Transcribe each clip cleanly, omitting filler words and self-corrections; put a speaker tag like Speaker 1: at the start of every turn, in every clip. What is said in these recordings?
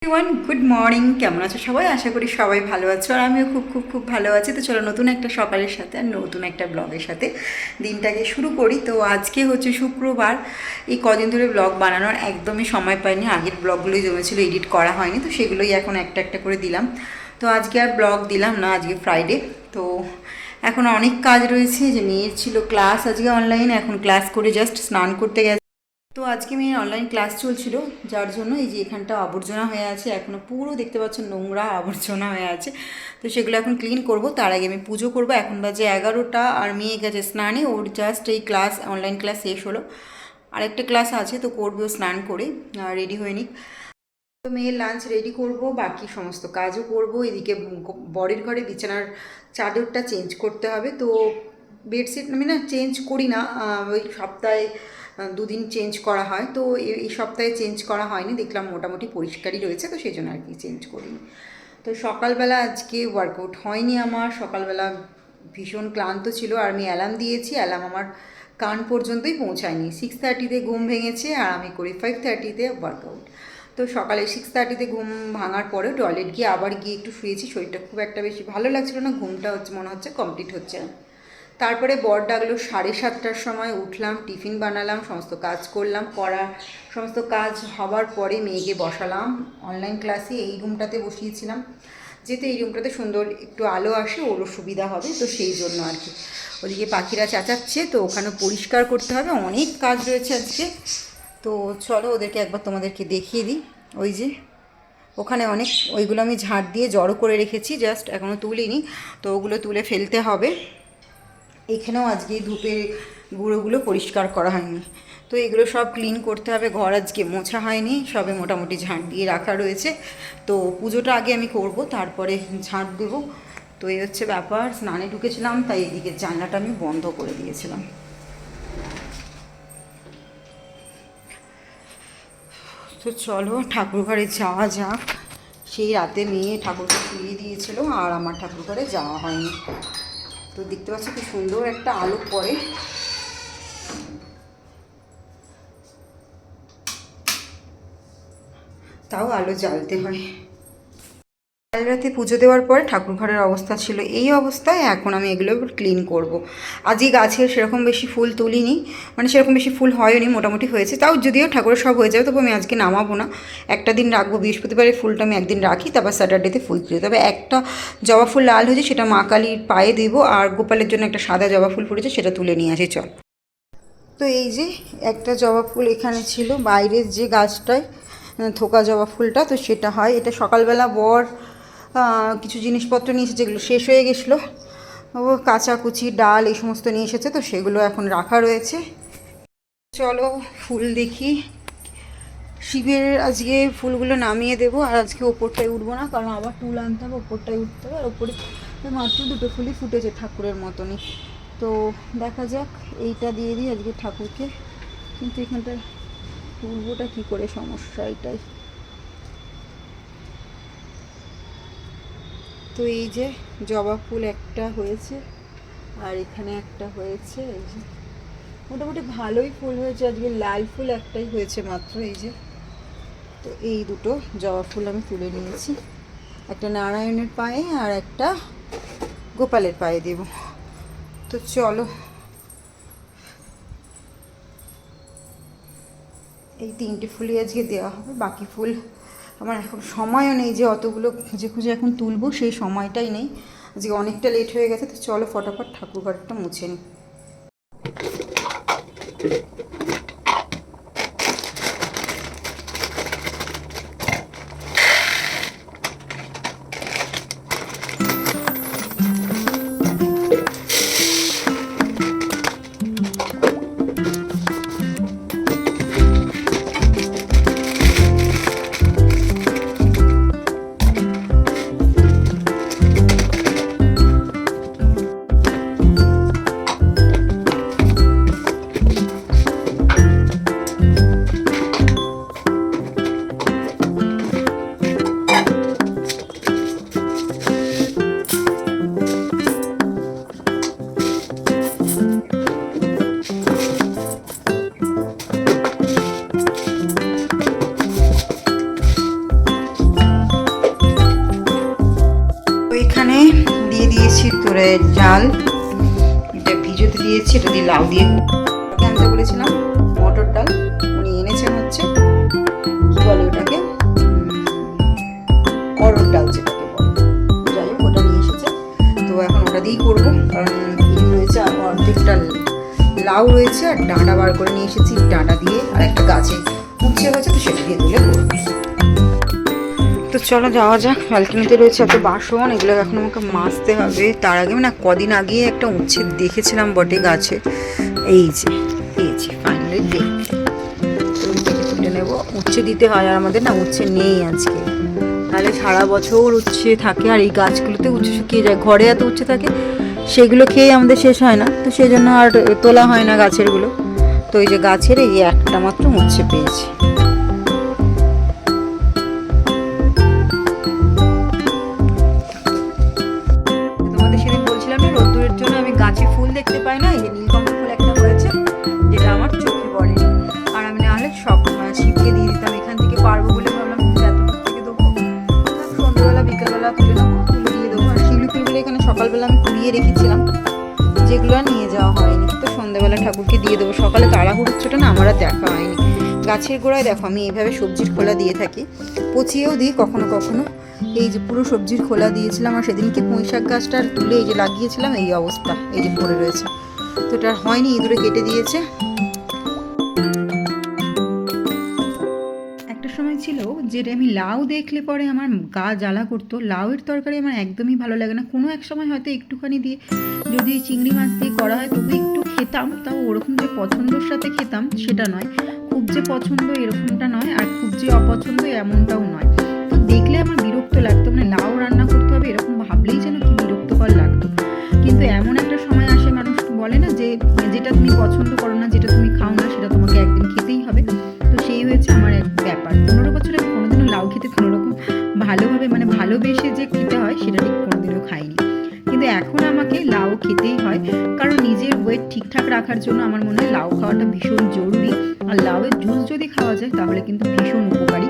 Speaker 1: Everyone, good morning. কেমন আছো সবাই? আশা করি সবাই ভালো আছো, আর আমিও খুব খুব খুব ভালো আছি। তো চলো নতুন একটা সকালের সাথে আর নতুন একটা ব্লগের সাথে দিনটাকে শুরু করি। তো আজকে হচ্ছে শুক্রবার। এই কদিন ধরে ব্লগ বানানোর একদমই সময় পাইনি, আগের ব্লগগুলোই জমেছিল, এডিট করা হয়নি, তো সেগুলোই এখন একটা একটা করে দিলাম। তো আজকে আর ব্লগ দিলাম না, আজকে ফ্রাইডে। তো এখন অনেক কাজ রয়েছে, যে মেয়ের ছিল ক্লাস আজকে অনলাইন, এখন ক্লাস করে জাস্ট স্নান করতে গেছে। তো আজকে মেয়ের অনলাইন ক্লাস চলছিল, যার জন্য এই যে এখানটা আবর্জনা হয়ে আছে, এখনও পুরো দেখতে পাচ্ছ নোংরা আবর্জনা হয়ে আছে। তো সেগুলো এখন ক্লিন করব, তার আগে আমি পুজো করব। এখন বাজে 11টা, আর মেয়ে গেছে স্নানে, ওর জাস্ট এই ক্লাস অনলাইন ক্লাস শেষ হলো, আরেকটা ক্লাস আছে তো করবে ও স্নান করে, রেডি হয়ে নিক। তো মেয়ের লাঞ্চ রেডি করব, বাকি সমস্ত কাজও করব। এদিকে বরের ঘরে বিছানার চাদরটা চেঞ্জ করতে হবে। তো বেডশিট আমি না চেঞ্জ করি না, ওই সপ্তাহে দুদিন চেঞ্জ করা হয়, তো এই সপ্তাহে চেঞ্জ করা হয়নি, দেখলাম মোটামুটি পরিষ্কারই রয়েছে, তো সেই জন্য আর কি চেঞ্জ করিনি। তো সকালবেলা আজকে ওয়ার্কআউট হয়নি আমার, সকালবেলা ভীষণ ক্লান্ত ছিল, আর আমি অ্যালার্ম দিয়েছি, অ্যালার্ম আমার কান পর্যন্তই পৌঁছায়নি। 6:30-তে ঘুম ভেঙেছে, আর আমি করি 5:30-তে ওয়ার্কআউট। তো সকালে 6:30-তে ঘুম ভাঙার পরে টয়লেট গিয়ে আবার গিয়ে একটু শুয়েছি, শরীরটা খুব একটা বেশি ভালো লাগছিল না, ঘুমটা মনে হচ্ছে কমপ্লিট হচ্ছে না। তারপরে বর ডাকলো, 7:30টার সময় উঠলাম, টিফিন বানালাম, সমস্ত কাজ করলাম, সমস্ত কাজ হবার পরে মেয়েকে বসালাম অনলাইন ক্লাসে। এই রুমটাতে বসিয়েছিলাম, যেহেতু এই রুমটাতে সুন্দর একটু আলো আসে, ওরও সুবিধা হবে, তো সেই জন্য আর কি। ওদিকে পাখিরা চেঁচাচ্ছে, তো ওখানে পরিষ্কার করতে হবে, অনেক কাজ রয়েছে আজকে। তো চলো ওদেরকে একবার তোমাদেরকে দেখিয়ে দিই। ওই যে ওখানে অনেক, ওইগুলো আমি ঝাড় দিয়ে জড়ো করে রেখেছি, জাস্ট এখনও তুলিনি, তো ওগুলো তুলে ফেলতে হবে। এখানেও আজকে ধূপের গুঁড়োগুলো পরিষ্কার করা হয়নি, তো এগুলো সব ক্লিন করতে হবে। ঘর আজকে মোছা হয়নি, সবে মোটামুটি ঝাঁট দিয়ে রাখা রয়েছে। তো পুজোটা আগে আমি করব, তারপরে ঝাঁট দেবো। তো এই হচ্ছে ব্যাপার। স্নানে ঢুকেছিলাম, তাই এদিকে জানলাটা আমি বন্ধ করে দিয়েছিলাম। তো চলো ঠাকুর ঘরে যাওয়া যাক। সেই রাতে মেয়ে ঠাকুরকে শুইয়ে দিয়েছিল, আর আমার ঠাকুর ঘরে যাওয়া হয়নি। তো দেখতে পাচ্ছি কি সুন্দর একটা আলো পড়ে, তাও আলো জ্বালতে হয়। কাল রাতে পুজো দেওয়ার পরে ঠাকুর ঘরের অবস্থা ছিল এই অবস্থায়, এখন আমি এগুলো ক্লিন করব। আজকে গাছে সেরকম বেশি ফুল তুলিনি, মানে সেরকম বেশি ফুল হয়নি, মোটামুটি হয়েছে, তাও যদিও ঠাকুরের সব হয়ে যাবে, তবু আমি আজকে নামাবো না, একটা দিন রাখবো। বৃহস্পতিবারের ফুলটা আমি একদিন রাখি, তারপর স্যাটারডেতে ফুল তুলি। তবে একটা জবা ফুল লাল হয়েছে, সেটা মা কালীর পায়ে দেবো, আর গোপালের জন্য একটা সাদা জবা ফুল ফুটেছে, সেটা তুলে নিয়ে আসি চল। তো এই যে একটা জবা ফুল এখানে ছিল, বাইরের যে গাছটায় থোকা জবা ফুলটা, তো সেটা হয়। এটা সকালবেলা বর কিছু জিনিসপত্র নিয়ে এসেছে, যেগুলো শেষ হয়ে গেছিলো, ও কাঁচাকুচি ডাল এই সমস্ত নিয়ে এসেছে, তো সেগুলো এখন রাখা রয়েছে। চলো ফুল দেখি। শিবের আজকে ফুলগুলো নামিয়ে দেবো, আর আজকে ওপরটায় উঠবো না, কারণ আবার টুল আনতে হবে, ওপরটায় উঠতে হবে। আর ওপরে মাত্র দুটো ফুলই ফুটেছে ঠাকুরের মতনই, তো দেখা যাক। এইটা দিয়ে দিই আজকে ঠাকুরকে, কিন্তু এখানটায় তুলবোটা কী করে, সমস্যা এটাই। তো এই যে জবা ফুল একটা হয়েছে, আর এখানে একটা হয়েছে, এই যে মোটামুটি ভালোই ফুল হয়েছে আজকে। লাল ফুল একটাই হয়েছে মাত্র, এই যে। তো এই দুটো জবা ফুল আমি তুলে নিয়েছি, একটা নারায়ণের পায়ে আর একটা গোপালের পায়ে দেব। তো চলো, এই তিনটে ফুলই আজকে দেওয়া হবে, বাকি ফুল আমার এখন সময়ও নেই যে অতগুলো খুঁজে খুঁজে এখন তুলবো, সেই সময়টাই নেই। আজকে অনেকটা লেট হয়ে গেছে, তো চলো ফটাফট ঠাকুর ঘরটা মুছে নিই। ডাল, এটা ভিজোতে দিয়েছি, এটা দিয়ে লাউ দিয়ে আনতে বলেছিলাম। মটর ডাল উনি এনেছেন হচ্ছে কি বলে ওটাকে, অরহর ডাল যেটাকে বলে, যাই হোক ওটা নিয়ে এসেছে। তো এখন ওটা দিয়েই করবো, কারণ এই রয়েছে অর্ধেকটা লাউ রয়েছে আর ডাঁটা বার করে নিয়ে এসেছি, ডাঁটা দিয়ে আর একটা গাছে উচ্ছে হয়েছে, তো সেটা দিয়ে দিলে করবো। তো চলো যাওয়া যাক। ব্যালকনিতে রয়েছে এত বাসন, এগুলো এখন আমাকে মাজতে হবে। তার আগে না কদিন আগে একটা উচ্ছে দেখেছিলাম বটে গাছে, এই যে পেয়েছি ফাইনালি, তুলে নেবো। উচ্ছে দিতে হয়, আর আমাদের না উচ্ছে নেই আজকে, তাহলে সারা বছর উচ্ছে থাকে। আর এই গাছগুলোতে উচ্ছে শুকিয়ে যায়, ঘরে এত উচ্ছে থাকে, সেগুলো খেয়ে আমাদের শেষ হয় না, তো সেই জন্য আর তোলা হয় না গাছেরগুলো। তো এই যে গাছের এই একটা মাত্র উচ্ছে পেয়েছি। গাছে ফুল দেখতে পাই না, এই যে নীলকণ্ঠ ফুল একটা হয়েছে, যেটা আমার চোখে পড়ে। আর আমি নাহলে সব শিবকে দিয়ে দিতাম, এখান থেকে পারবো বলে ভাবলাম এতটুকু থেকে দেবো, সন্ধ্যাবেলা বিকেলবেলা তুলে নেবো, তুলে দিয়ে দেবো। আর শিউলি ফুলগুলো এখানে সকালবেলা আমি কুড়িয়ে রেখেছিলাম, যেগুলো আর নিয়ে যাওয়া হয়নি, তো সন্ধ্যাবেলা ঠাকুরকে দিয়ে দেবো। সকালে তাড়াহুড়োচ্ছোটা না আমার আর দেখা হয়নি। গাছের গোড়ায় দেখো আমি এইভাবে সবজির খোলা দিয়ে থাকি, পচিয়েও দিই কখনো কখনো। এই যে পুরো সবজির খোলা দিয়েছিলাম, আর সেদিনকে পুঁই শাক গাছটা তুলে এই যে লাগিয়েছিলাম, এই অবস্থা, এই যে পড়ে রয়েছে। তো এটা হয়নি, ইঁদুরে কেটে দিয়েছে। একটা সময় ছিল যে আমি লাউ দেখলে পরে আমার গা জ্বালা করতো। লাউয়ের তরকারি আমার একদমই ভালো লাগে না। কোনো এক সময় হয়তো একটুখানি দিয়ে যদি চিংড়ি মাছ দিয়ে করা হয় তবু একটু খেতাম, তাও ওরকম যে পছন্দর সাথে খেতাম সেটা নয়, খুব যে পছন্দ এরকমটা নয়, আর খুব যে অপছন্দ এমনটাও নয়। তো দেখলে আমার বিরক্ত লাগতো, মানে লাউ রান্না করতে হবে এরকম ভাবলেই যেন কি বিরক্তকর লাগতো। কিন্তু এমন একটা সময় আসে, মানুষ বলে না যে যেটা তুমি পছন্দ করো না, যেটা তুমি খাও না, সেটা তোমাকে একদিন খেতেই হবে। তো সেই হয়েছে আমার এক ব্যাপার। 15 বছরে আমি কোনোদিনও লাউ খেতে কোনোরকম ভালোভাবে মানে ভালোবেসে যে খেতে হয় সেটা ঠিক কোনোদিনও খাইনি। কিন্তু এখন আমাকে লাউ খেতেই হয়, কারণ নিজের ওয়েট ঠিকঠাক রাখার জন্য আমার মনে হয় লাউ খাওয়াটা ভীষণ জরুরি। আর লাউয়ের জুস যদি খাওয়া যায় তাহলে কিন্তু ভীষণ উপকারী।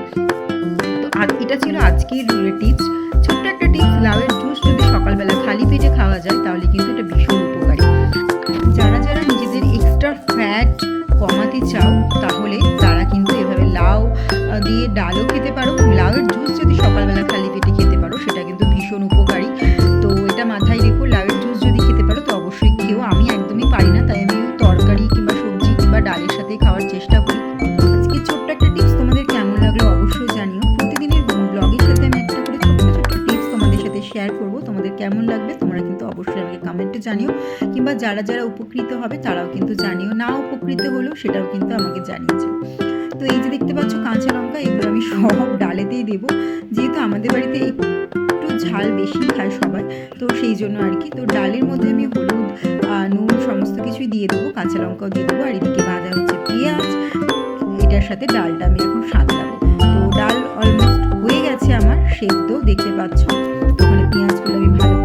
Speaker 1: তো আর এটা ছিল আজকের টিপস, ছোট্ট একটা টিপস। লাউয়ের জুস যদি সকালবেলা খালি পেটে খাওয়া যায় তাহলে কিন্তু এটা ভীষণ উপকারী। যারা যারা নিজেদের এক্সট্রা ফ্যাট কমাতে চাও তাহলে তারা কিন্তু এভাবে লাউ দিয়ে ডালও খেতে পারো। লাউয়ের জুস যদি সকালবেলা খালি পেটে খেতে পারো সেটা কিন্তু ভীষণ উপকারী। তো এটা মাথায় রেখো, লাউয়ের জুস যদি খেতে পারো তো অবশ্যই খেও। আমি একদমই পারি না, তাই আমি তরকারি কিংবা সবজি কিংবা ডালের সাথে খাওয়ার চেষ্টা করি। আজকে ছোট্ট একটা টিপস তোমাদের কেমন লাগলো অবশ্যই জানিও। প্রতিদিনের ব্লগের সাথে আমি একটা করে ছোট্ট ছোট্ট টিপস তোমাদের সাথে শেয়ার করবো, তোমাদের কেমন লাগবে তোমরা কিন্তু অবশ্যই আমাকে কমেন্টে জানিও, কিংবা যারা যারা উপকৃত হবে তারাও কিন্তু জানিও, না উপকৃত হলেও সেটাও কিন্তু আমাকে জানিয়েছে। তো এই যে দেখতে পাচ্ছ কাঁচা লঙ্কা, এগুলো আমি সব ডালেতেই দেবো, যেহেতু আমাদের বাড়িতে একটু ঝাল বেশি খায় সবাই, তো সেই জন্য আর কি। তো ডালের মধ্যে আমি হলুদ নুন সমস্ত কিছুই দিয়ে দেবো, কাঁচা লঙ্কাও দিয়ে দেবো, আর এদিকে ভাজা হচ্ছে পেঁয়াজ, এটার সাথে ডালটা আমি এখন সাঁতলাবো। তো ডাল অলমোস্ট হয়ে গেছে আমার সেদ্ধ, দেখতে পাচ্ছ। ওখানে পেঁয়াজগুলো আমি ভালো